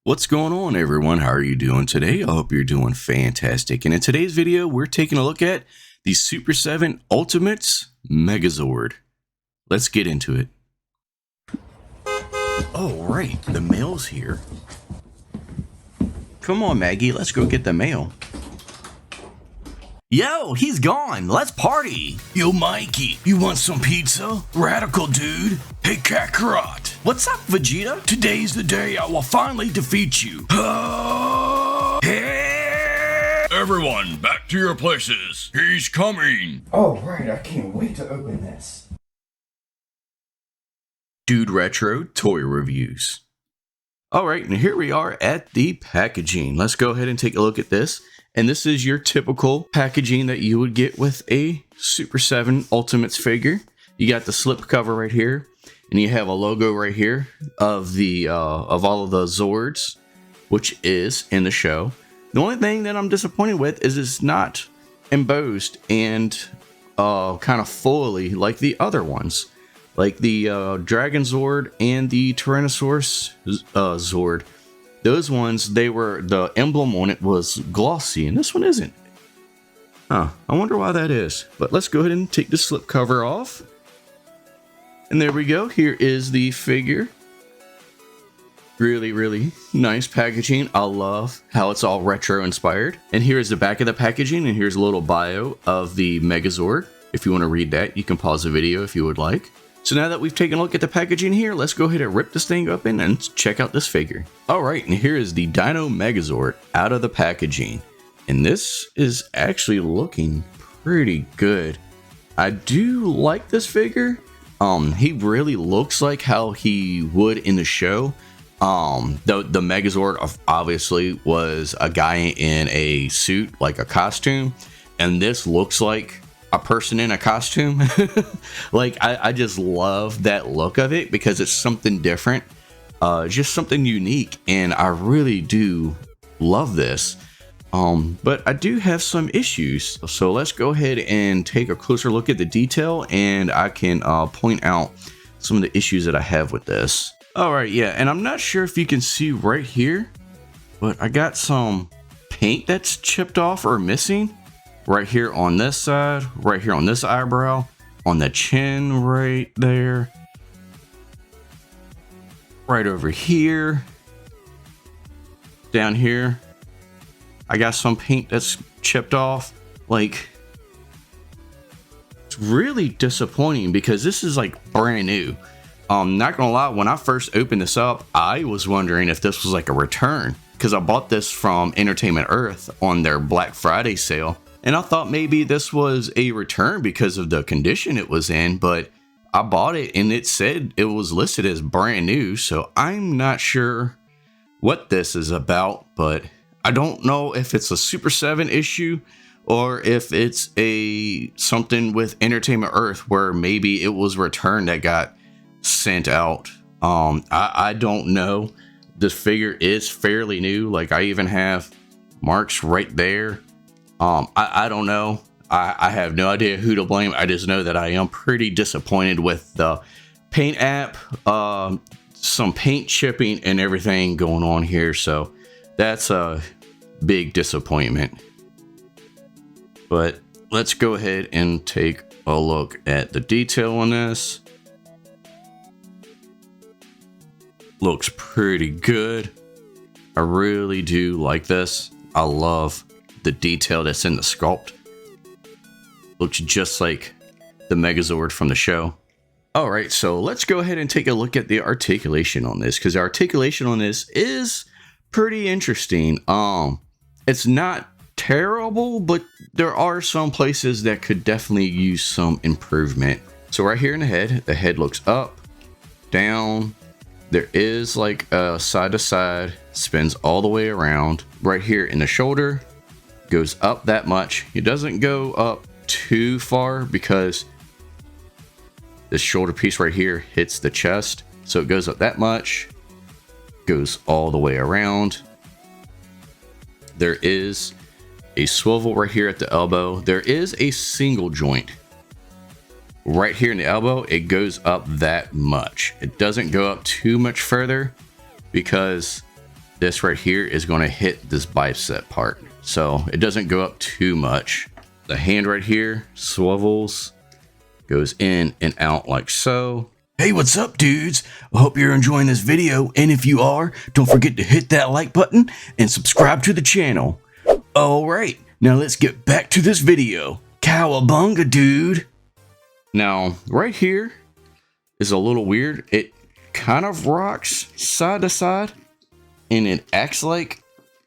What's going on, everyone? How are you doing today? I hope you're doing fantastic. And in today's video, we're taking a look at the Super7 Ultimates Megazord. Let's get into it. Oh, right. The mail's here. Come on, Maggie. Let's go get the mail. Yo, he's gone. Let's party. Yo, Mikey, you want some pizza? Radical dude. Hey, Kakarot. What's up, Vegeta? Today's the day I will finally defeat you. Everyone, back to your places. He's coming. Oh, right. I can't wait to open this. DudeRetro Toy Reviews. Alright, and here we are at the packaging. Let's go ahead and take a look at this. And this is your typical packaging that you would get with a Super7 Ultimates figure. You got the slip cover right here, and you have a logo right here of the of all of the Zords, which is in the show. The only thing that I'm disappointed with is it's not embossed and kind of fully like the other ones, like the Dragon Zord and the Tyrannosaurus Zord. Those ones, the emblem on it was glossy, and this one isn't. Huh, I wonder why that is. But let's go ahead and take the slip cover off. And there we go. Here is the figure. Really, really nice packaging. I love how it's all retro inspired. And here is the back of the packaging, and here's a little bio of the Megazord. If you want to read that, you can pause the video if you would like. So now that we've taken a look at the packaging here, let's go ahead and rip this thing open and check out this figure. Alright, and here is the Dino Megazord out of the packaging. And this is actually looking pretty good. I do like this figure. He really looks like how he would in the show. The Megazord obviously was a guy in a suit, like a costume. And this looks like a person in a costume. Like I just love that look of it because it's something different, just something unique, and I really do love this. But I do have some issues, so let's go ahead and take a closer look at the detail, and I can point out some of the issues that I have with this. All right, yeah, and I'm not sure if you can see right here, but I got some paint that's chipped off or missing. Right here on this side, right here on this eyebrow, on the chin right there, right over here, down here. I got some paint that's chipped off. Like, it's really disappointing because this is like brand new. Not gonna lie, when I first opened this up, I was wondering if this was like a return because I bought this from Entertainment Earth on their Black Friday sale. And I thought maybe this was a return because of the condition it was in, but I bought it and it said it was listed as brand new. So I'm not sure what this is about, but I don't know if it's a Super7 issue or if it's something with Entertainment Earth where maybe it was returned that got sent out. I don't know. This figure is fairly new. Like I even have marks right there. I don't know. I have no idea who to blame. I just know that I am pretty disappointed with the paint app, some paint chipping and everything going on here. So that's a big disappointment. But let's go ahead and take a look at the detail on this. Looks pretty good. I really do like this. I love the detail that's in the sculpt. Looks just like the Megazord from the show. All right, so let's go ahead and take a look at the articulation on this, because the articulation on this is pretty interesting. It's not terrible, but there are some places that could definitely use some improvement. So right here in the head looks up, down. There is like a side to side, spins all the way around. Right here in the shoulder, goes up that much. It doesn't go up too far because this shoulder piece right here hits the chest, so it goes up that much, goes all the way around. There is a swivel right here at the elbow. There is a single joint right here in the elbow. It goes up that much. It doesn't go up too much further because this right here is going to hit this bicep part, so it doesn't go up too much. The hand right here swivels, goes in and out like so. Hey, what's up, dudes? I hope you're enjoying this video, and if you are, don't forget to hit that like button and subscribe to the channel. Alright, now let's get back to this video. Cowabunga, dude! Now, right here is a little weird. It kind of rocks side to side, and it acts like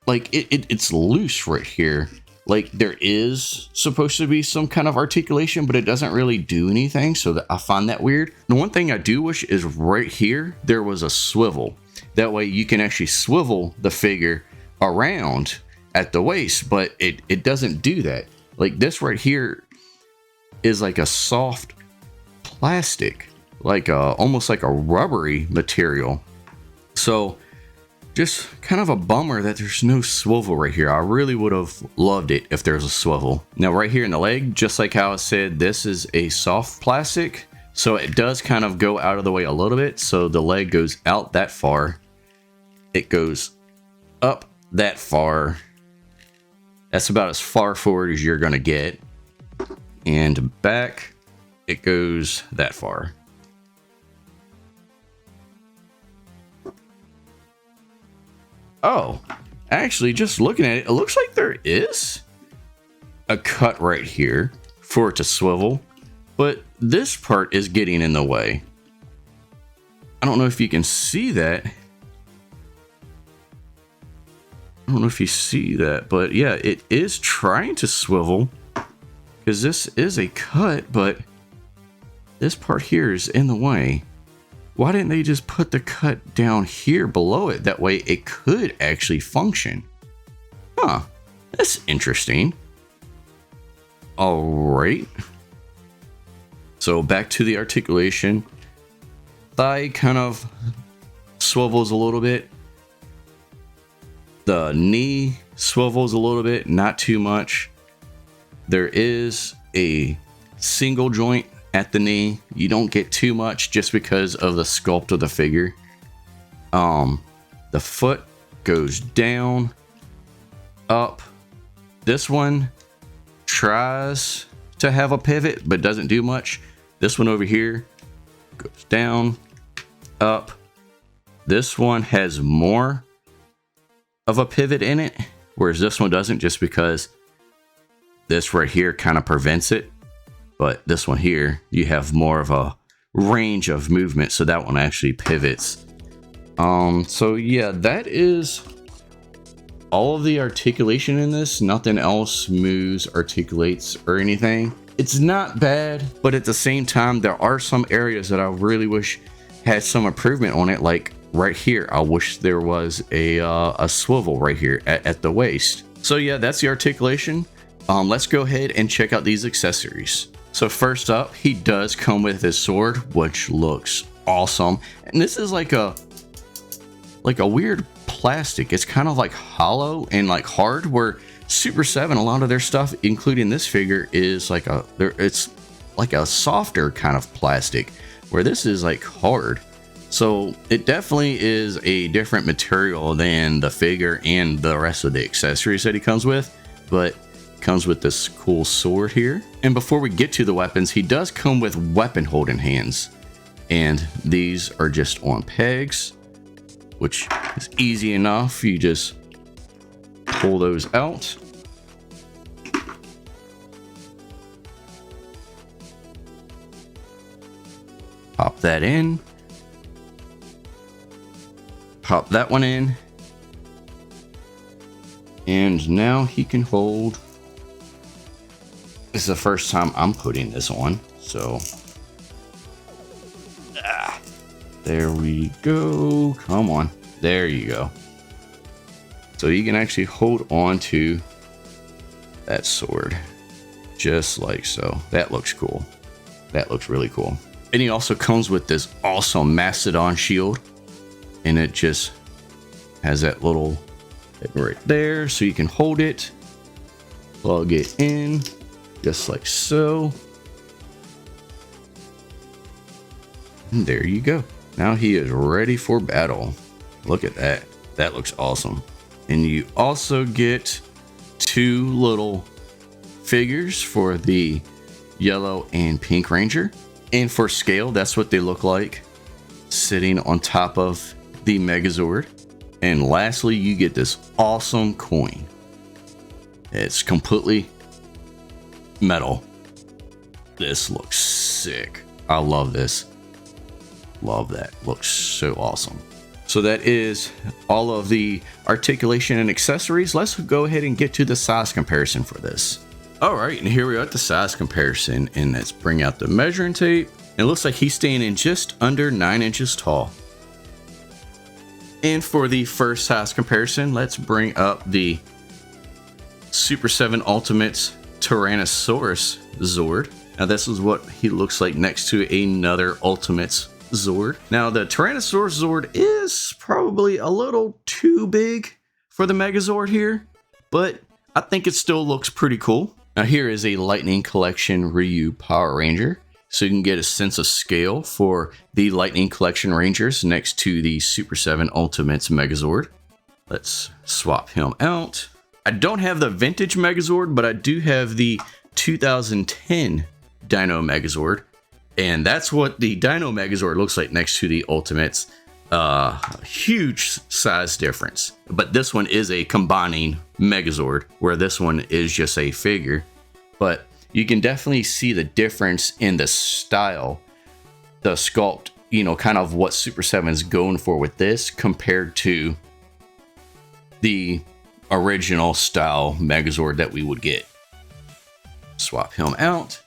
it's loose right here. Like there is supposed to be some kind of articulation, but it doesn't really do anything, so I find that weird. The one thing I do wish is right here there was a swivel. That way you can actually swivel the figure around at the waist, but it doesn't do that. Like this right here is like a soft plastic, like almost like a rubbery material. So just kind of a bummer that there's no swivel right here. I really would have loved it if there's a swivel. Now right here in the leg, just like how I said, this is a soft plastic, so it does kind of go out of the way a little bit. So the leg goes out that far, it goes up that far. That's about as far forward as you're gonna get, and back it goes that far. Oh, actually, just looking at it, it looks like there is a cut right here for it to swivel, but this part is getting in the way. I don't know if you can see that. I don't know if you see that, but yeah, it is trying to swivel because this is a cut, but this part here is in the way. Why didn't they just put the cut down here below it? That way it could actually function. Huh, that's interesting. All right. So back to the articulation. Thigh kind of swivels a little bit. The knee swivels a little bit, not too much. There is a single joint at the knee. You don't get too much just because of the sculpt of the figure. The foot goes down, up. This one tries to have a pivot but doesn't do much. This one over here goes down, up. This one has more of a pivot in it, whereas this one doesn't, just because this right here kind of prevents it. But this one here, you have more of a range of movement, so that one actually pivots. So yeah, that is all of the articulation in this. Nothing else moves, articulates, or anything. It's not bad, but at the same time, there are some areas that I really wish had some improvement on it. Like right here, I wish there was a swivel right here at the waist. So yeah, that's the articulation. Let's go ahead and check out these accessories. So first up, he does come with his sword, which looks awesome. And this is like a weird plastic. It's kind of like hollow and like hard, where Super7, a lot of their stuff, including this figure, is like it's like a softer kind of plastic, where this is like hard. So it definitely is a different material than the figure and the rest of the accessories that he comes with, but comes with this cool sword here. And before we get to the weapons, he does come with weapon holding hands, and these are just on pegs, which is easy enough. You just pull those out, pop that in, pop that one in, and now he can hold. This is the first time I'm putting this on, so there we go. Come on, there you go. So you can actually hold on to that sword just like so. That looks cool. That looks really cool. And he also comes with this awesome Mastodon shield, and it just has that little thing right there, so you can hold it, plug it in just like so. And there you go. Now he is ready for battle. Look at that. That looks awesome. And you also get 2 little figures for the yellow and pink ranger. And for scale, that's what they look like sitting on top of the Megazord. And lastly, you get this awesome coin. It's completely metal. This looks sick. I love this. Love that. Looks so awesome. So that is all of the articulation and accessories. Let's go ahead and get to the size comparison for this. All right, and here we are at the size comparison, and let's bring out the measuring tape. It looks like he's staying in just under 9 inches tall. And for the first size comparison, let's bring up the Super7 Ultimate's Tyrannosaurus Zord. Now this is what he looks like next to another Ultimate's Zord. Now the Tyrannosaurus Zord is probably a little too big for the Megazord here, but I think it still looks pretty cool. Now here is a Lightning Collection Ryu Power Ranger, so you can get a sense of scale for the Lightning Collection Rangers next to the Super7 Ultimate's Megazord. Let's swap him out. I don't have the vintage Megazord, but I do have the 2010 Dino Megazord. And that's what the Dino Megazord looks like next to the Ultimates. Huge size difference. But this one is a combining Megazord, where this one is just a figure. But you can definitely see the difference in the style, the sculpt, you know, kind of what Super7 is going for with this compared to the original style Megazord that we would get. Swap him out.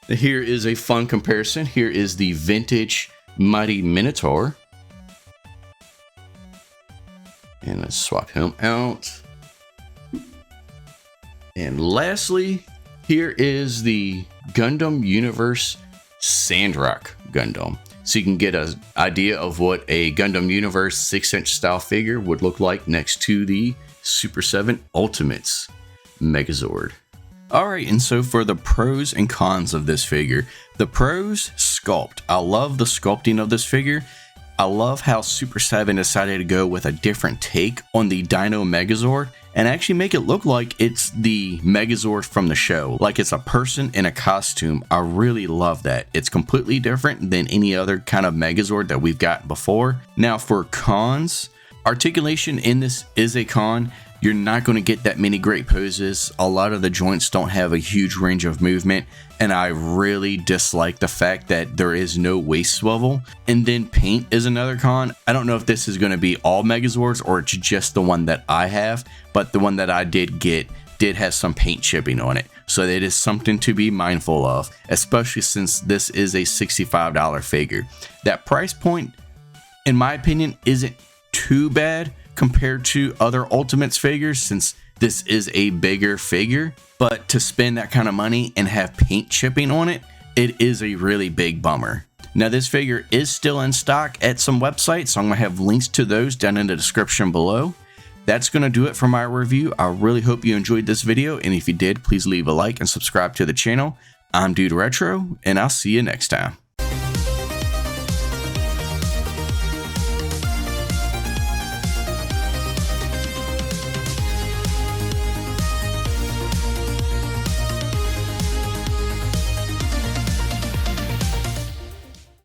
Here is a fun comparison. Here is the vintage Mighty Minotaur. And let's swap him out. And lastly, here is the Gundam Universe Sandrock Gundam. So you can get an idea of what a Gundam Universe 6-inch style figure would look like next to the Super7 Ultimates Megazord. Alright, and so for the pros and cons of this figure. The pros, sculpt. I love the sculpting of this figure. I love how Super7 decided to go with a different take on the Dino Megazord and actually make it look like it's the Megazord from the show, like it's a person in a costume. I really love that. It's completely different than any other kind of Megazord that we've got before. Now for cons, articulation in this is a con. You're not going to get that many great poses. A lot of the joints don't have a huge range of movement, and I really dislike the fact that there is no waist swivel. And then paint is another con. I don't know if this is going to be all Megazords or it's just the one that I have, but the one that I did get did have some paint chipping on it. So that is something to be mindful of, especially since this is a $65 figure. That price point, in my opinion, isn't too bad compared to other Ultimates figures, since this is a bigger figure. But to spend that kind of money and have paint chipping on it, it is a really big bummer. Now this figure is still in stock at some websites, so I'm going to have links to those down in the description below. That's going to do it for my review. I really hope you enjoyed this video, and if you did, please leave a like and subscribe to the channel. I'm DudeRetro, and I'll see you next time.